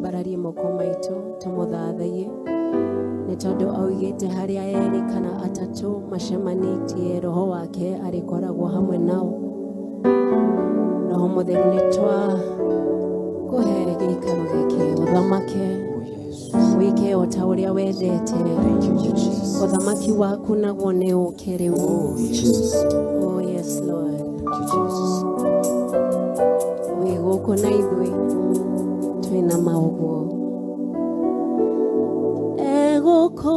bararie moko maitu tumuthathaie ni tondu augite haria eri kana atatu macemanitie roho wake arikoragwo hamwe nao. Roho mutheru ni twa kuhe gikaro giki uthamake wike o ta uria wendete. Uthamaki waku naguo ni uke riu. Oh yes Lord. We guku na ithui twina mauguo eguko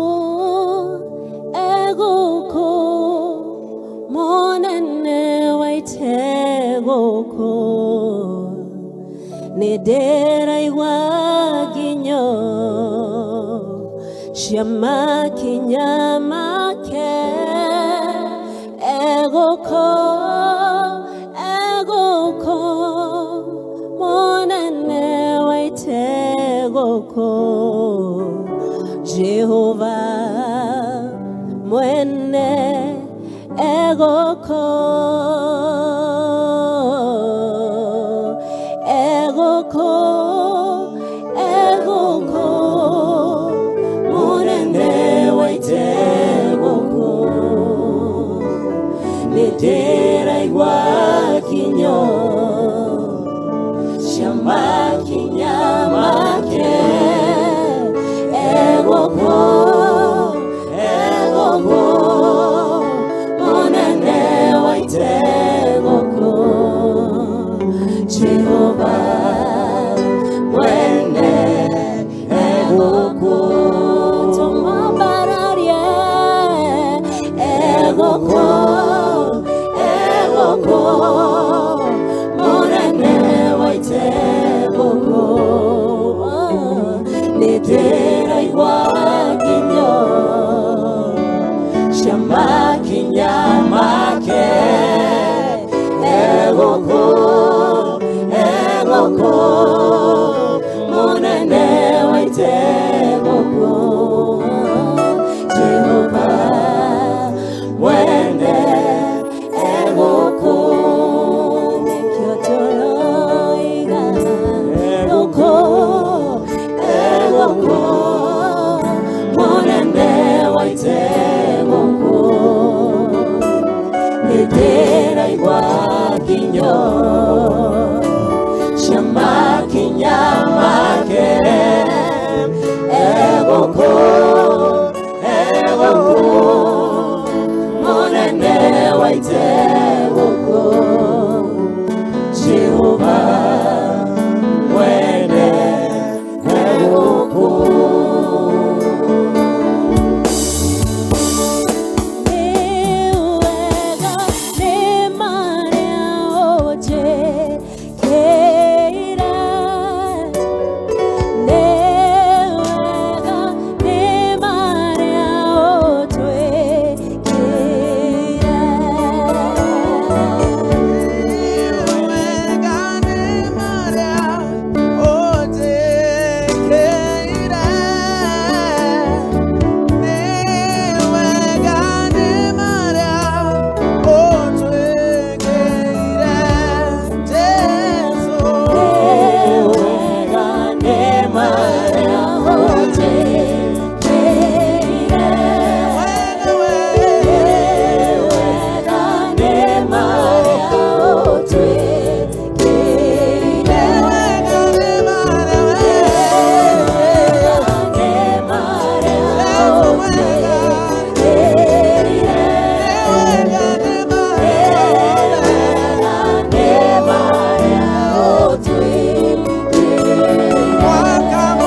monene waite guko ni ndiraigua nginyo cia makinya make. Eguko monene waite guko Jehova mwene eguko monene waite guko ni ndiraigua nginyo cia makinya make. Eguko monene waite guko Jehova mwene eguko tumabararie. Eguko monene waite guko ni ndiraigua nginyo cia makinya make. Eguko monene waite guko Jehova mwene eguko nikiotoroiga eguko monene waite guko ni ndiraigua nginyo cia makinya make. Eguko monene waite guko Jehova mwene eguko. Welcome.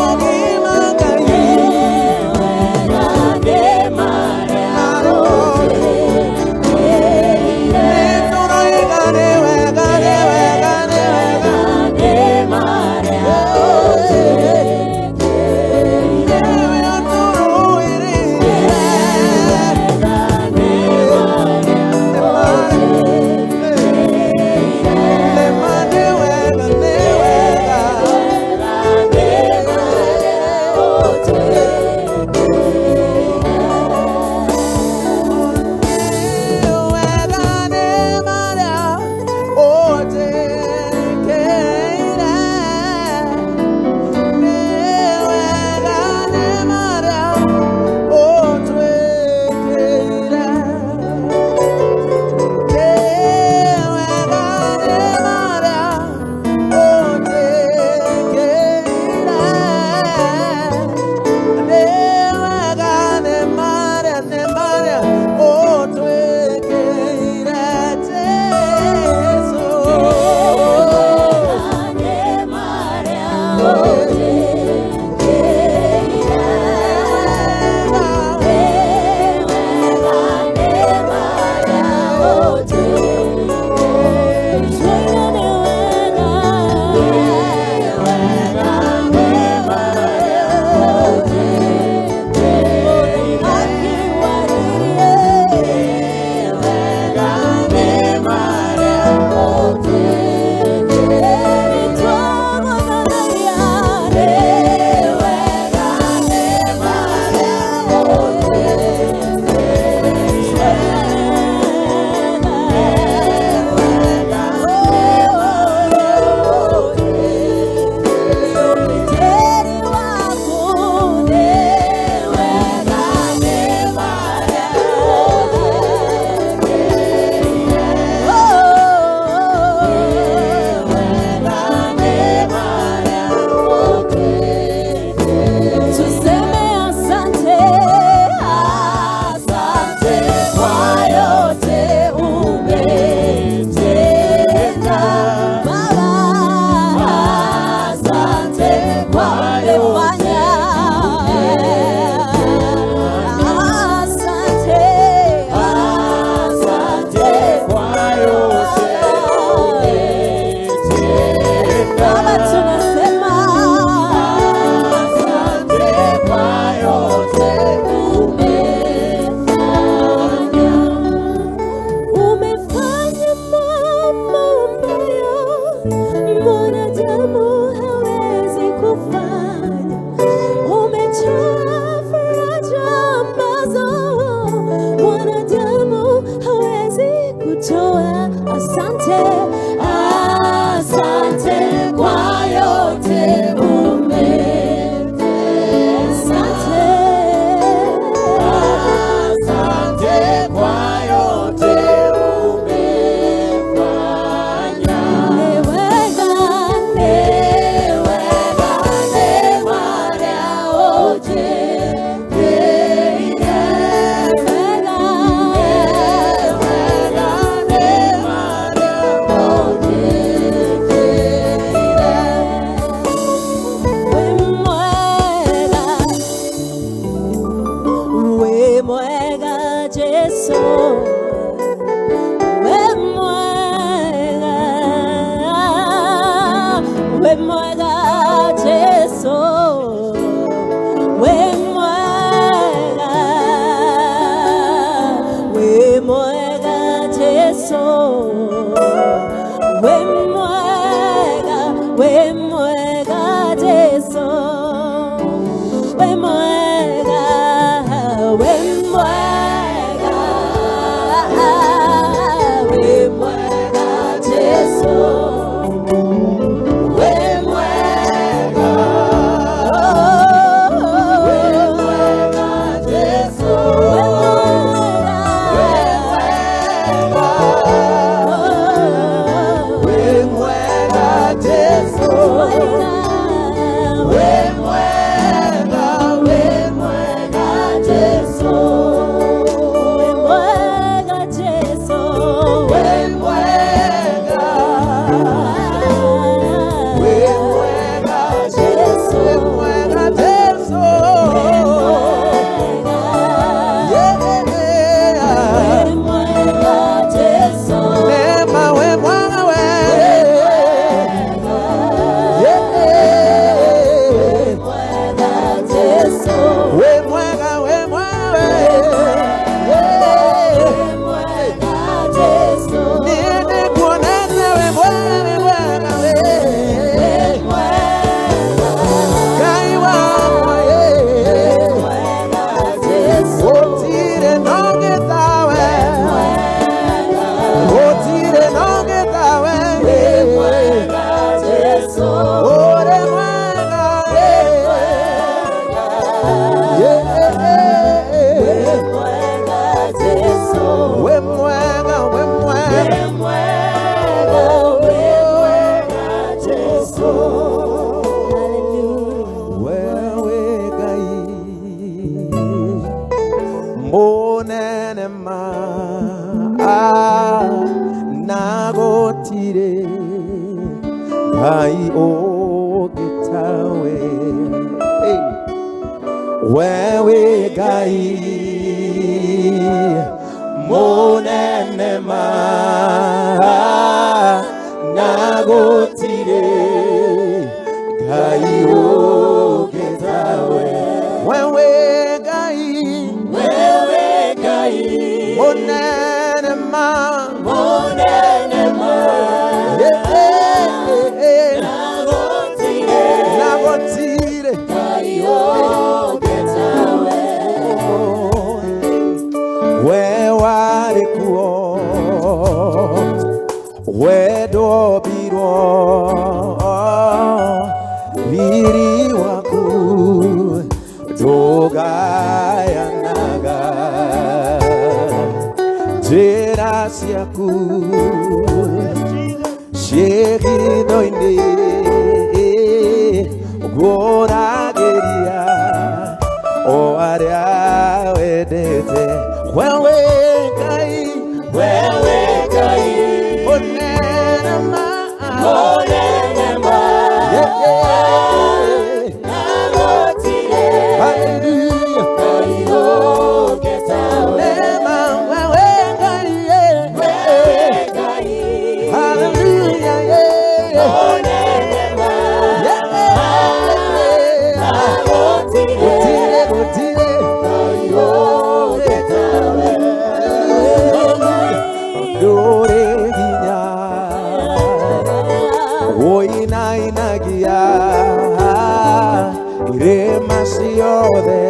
irĩma ciothe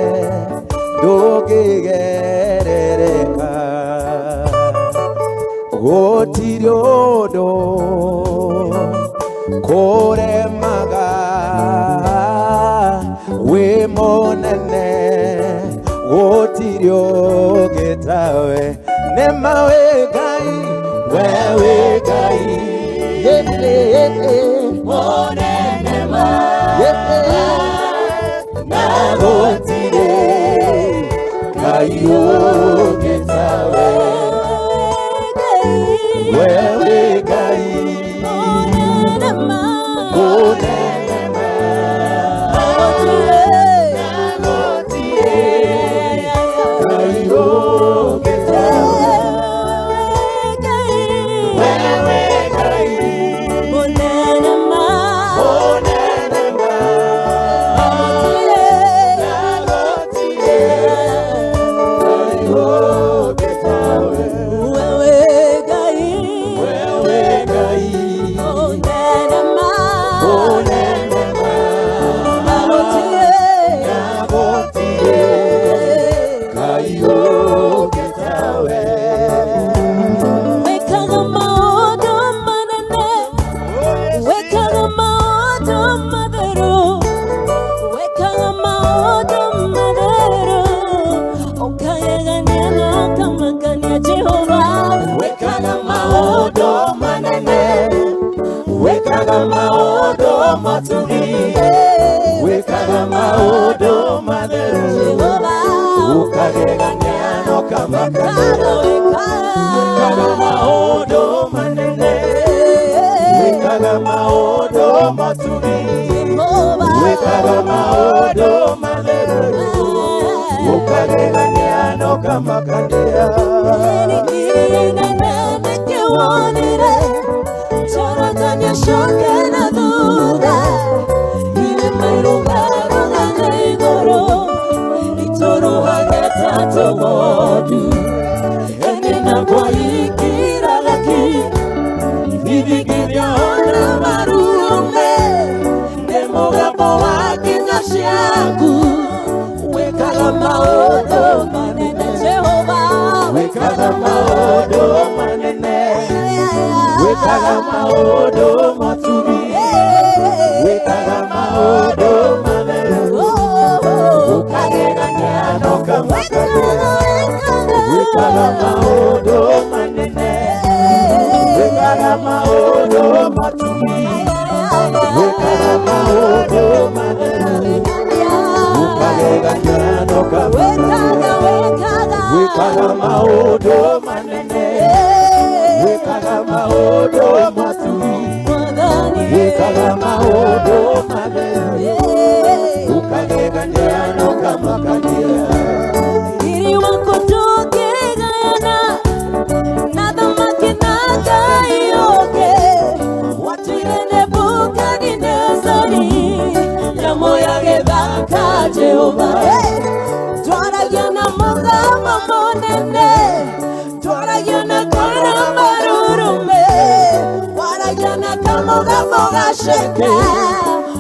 ndũngĩgerereka, gũtirĩ ũndũ kũremaga, wĩ mũnene gũtirĩ ũngĩ tawe, nĩma wĩ Ngai, we wĩ Ngai mũnene ma, na gũtirĩ Ngai ũngĩ tawe, we wĩ Ngai mũnene ma, wekaga maũndũ matugi, wekaga maũndũ matheru, ũkagegania na ũkamakania, wekaga maũndũ manene, wekaga maũndũ matugi, wekaga maũndũ matheru, ũkagegania na ũkamakania. Shoke na duda, ile mairuga na igoro, itoro hageta tomodu, ene na kwa ikira laki, vivigiria ona marume, nemoga poa kinashiaku, wekaga maodo manene Jehova, wekaga maodo manene, wekaga maodo matugi, wekaga maodo matheru, ũkagegania na ũkamakania, wekaga maodo manene, wekaga maodo matugi, wekaga maodo matheru, ũkagegania na ũkamakania, wekaga maodo manene, wekaga maodo matugi, wekaga maodo matheru, ũkagegania na ũkamakania. Iri wako tũkĩgayana na thamaki na Ngai ũngĩ, watuire Nebukadinezari nyamũ ya gĩthaka Jehova, twaragia na mũgamo mũnene, twaragia na kona marurume, waragia na kamũgamo gaceke,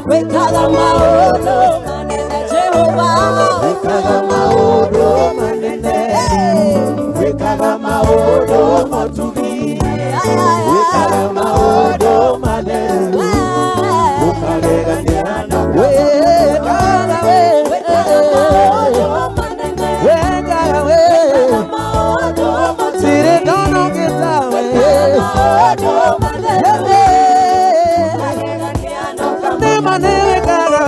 wekaga maũndũ manene Jehova, wekaga maũndũ manene, wekaga maũndũ matugi, wekaga maũndũ matheru, ũkagegania na wekaga maũndũ manene, wekaga maũndũ matirĩ ndono gĩtawe, maũndũ matheru, nĩma nĩwekaga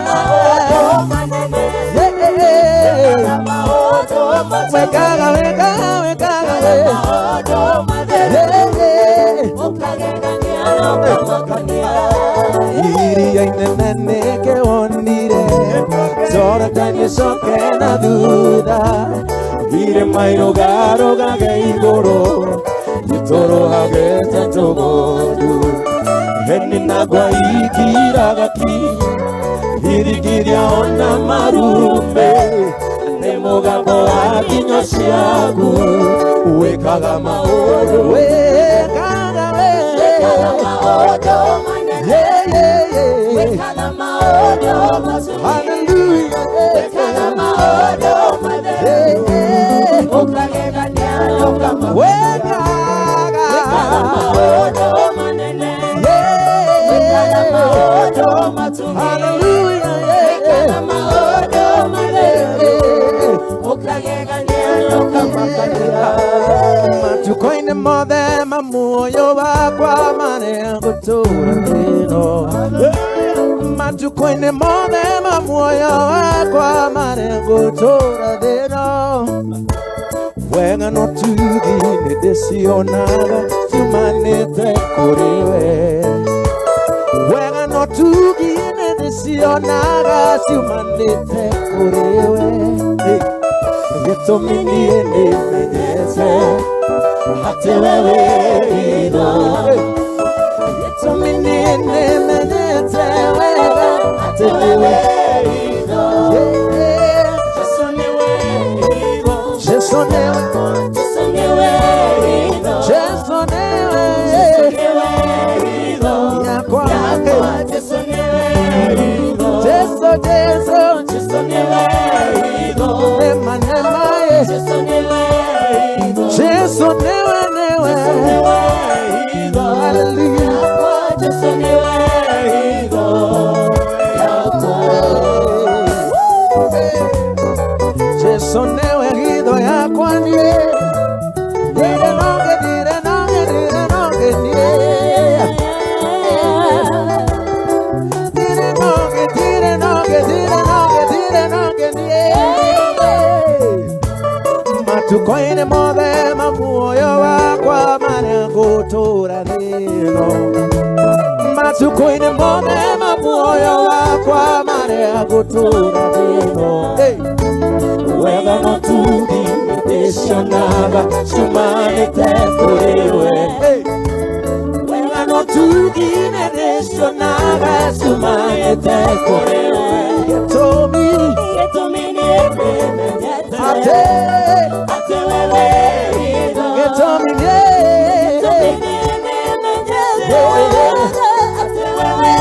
maũndũ manene, wekaga maũndũ matheru, ũkagegania na ũkamakania. Iria inene nĩkĩwonire, Jorodani ĩcoke na thutha, irĩma irũgarũgage igũrũ, itũrũhagĩte tũgondu, heni na ngwa ikiraga ki, irigiria ona marume, nĩ mũgambo wa nginyo ciaku, wekaga maũndũ, wekaga maũndũ manene, wekaga maũndũ gũtũũra thĩ ĩno. Matukũ-inĩ mothe ma muoyo wakwa marĩ gũtũũra thĩ ĩno. Wega no tugi nĩ ndĩcionaga ciumanĩte kũrĩ we. Wega no tugi nĩ ndĩcionaga ciumanĩte kũrĩ we. Gĩtũmi niĩ nĩmenyete atĩ we wĩ hitho. Gĩtũmi niĩ nĩmenyete wega atĩ we wĩ hitho. Jesũ nĩwe hitho. Jesũ nĩwe hitho. Jesũ nĩwe hitho. Yakwa Jesũ nĩwe hitho. Jesũ Jesũ nĩwe hitho. Nema Jesũ nĩwe hitho. Jesũ nĩwe hitho. Hallelujah. Jesũ nĩwe hitho. Jesũ nĩwe hitho yakwa niĩ. Dire noge niĩ. Matukũ-inĩ mothe ma muoyo wakwa marĩ gũtũũra thĩ ĩno. Matukũ-inĩ mothe ma muoyo wakwa marĩ gũtũũra thĩ ĩno. Wega no tugi ndĩcionaga ciumanĩte kũrĩ we. Wega no tugi ndĩcionaga ciumanĩte kũrĩ we. Gĩtũmi nĩmenyete atĩ we wĩ hitho. Gĩtũmi nĩmenyete atĩ we wĩ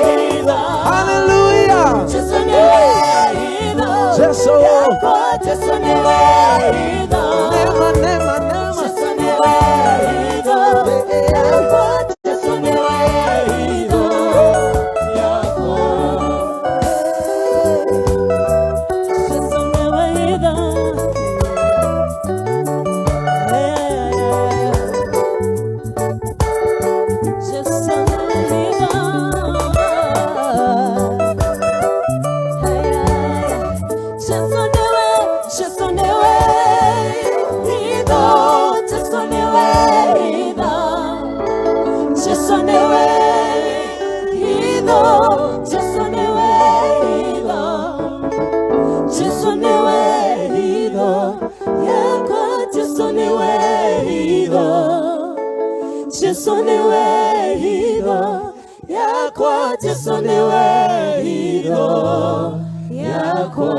hitho. Hallelujah. Jesũ nĩwe hitho. Jesũ nĩwe hitho. Nema Jesũ nĩwe hitho. Jesũ nĩwe hitho. Jesũ nĩwe hitho yakwa. Jesũ nĩwe hitho yakwa.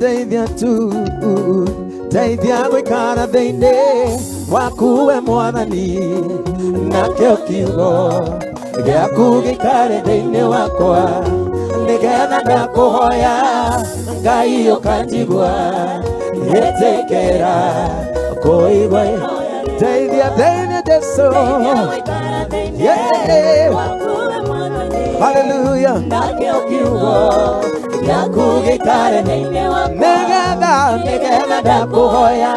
Teithia tu teithia gũikara thĩinĩ waku we Mwathani, nakĩo kiugo gĩaku gĩikare thĩinĩ wakwa, nĩgetha ndakũhoya Ngai ũkanjigua, ĩtĩkĩra kũigua. Teithia Jesũ. Hallelujah. Nakĩo kiugo gĩaku gĩikare thĩinĩ wakwa, nĩgetha ndakũhoya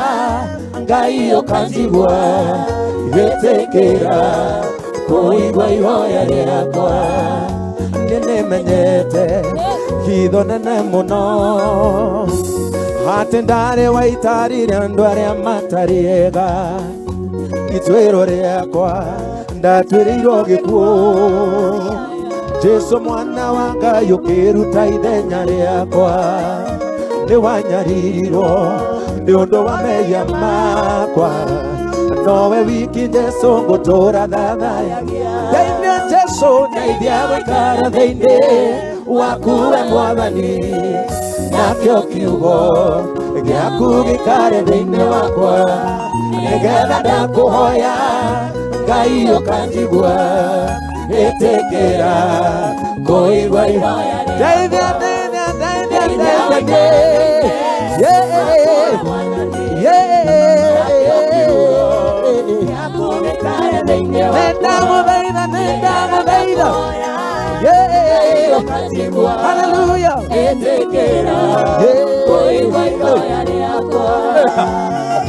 Ngai ũkanjigua, ĩtĩkĩra kũigua ihoya rĩakwa. Nĩmenyete hitho nene mũno, atĩ ndarĩ wa itarire andũ arĩa matarĩ ega. Ituĩro rĩakwa ndatuĩrĩirwo gĩkuũ. Jesũ mwana wa Ngai ũkĩruta ithenya rĩakwa, nĩwanyaririrwo nĩ ũndũ wa mehia makwa. Nowe wiki Jesũ ngũtũũra thathayagia. Teithia Jesũ, teithia gũikara thĩinĩ waku we Mwathani, nakĩo kiugo gĩaku gĩikare thĩinĩ wakwa nĩgetha ndakũhoya Ngai ũkanjigua ĩtĩkĩra kũigua ihoya rĩakwa Hallelujah.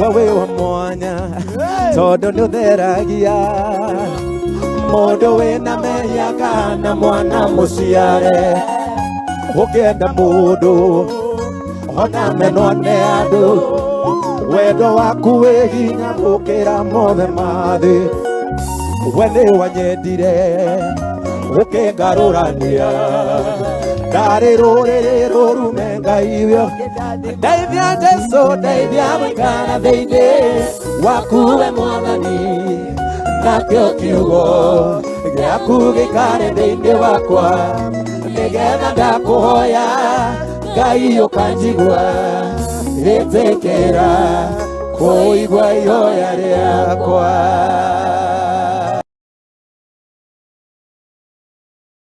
Wewe wa mwanya todo nũtheragia mũndũ wĩna mĩaka na mwana mũciare ũkĩenda mũndũ ona menwo nĩ andũ wendo waku wĩ hinya gũkĩra mothe ma thĩ we nĩ wanyendire ũkĩngarũrania ndarĩ rũrĩrĩ rũrume Ngai wĩo ndeithia Jesũ ndeithia gũikara thĩinĩ waku we Mwathani nakĩo kiugo gĩaku gĩikare thĩinĩ wakwa nĩgetha ndakũhoya Ngai ũkanjigua ĩtĩkĩra kũigua ihoya rĩakwa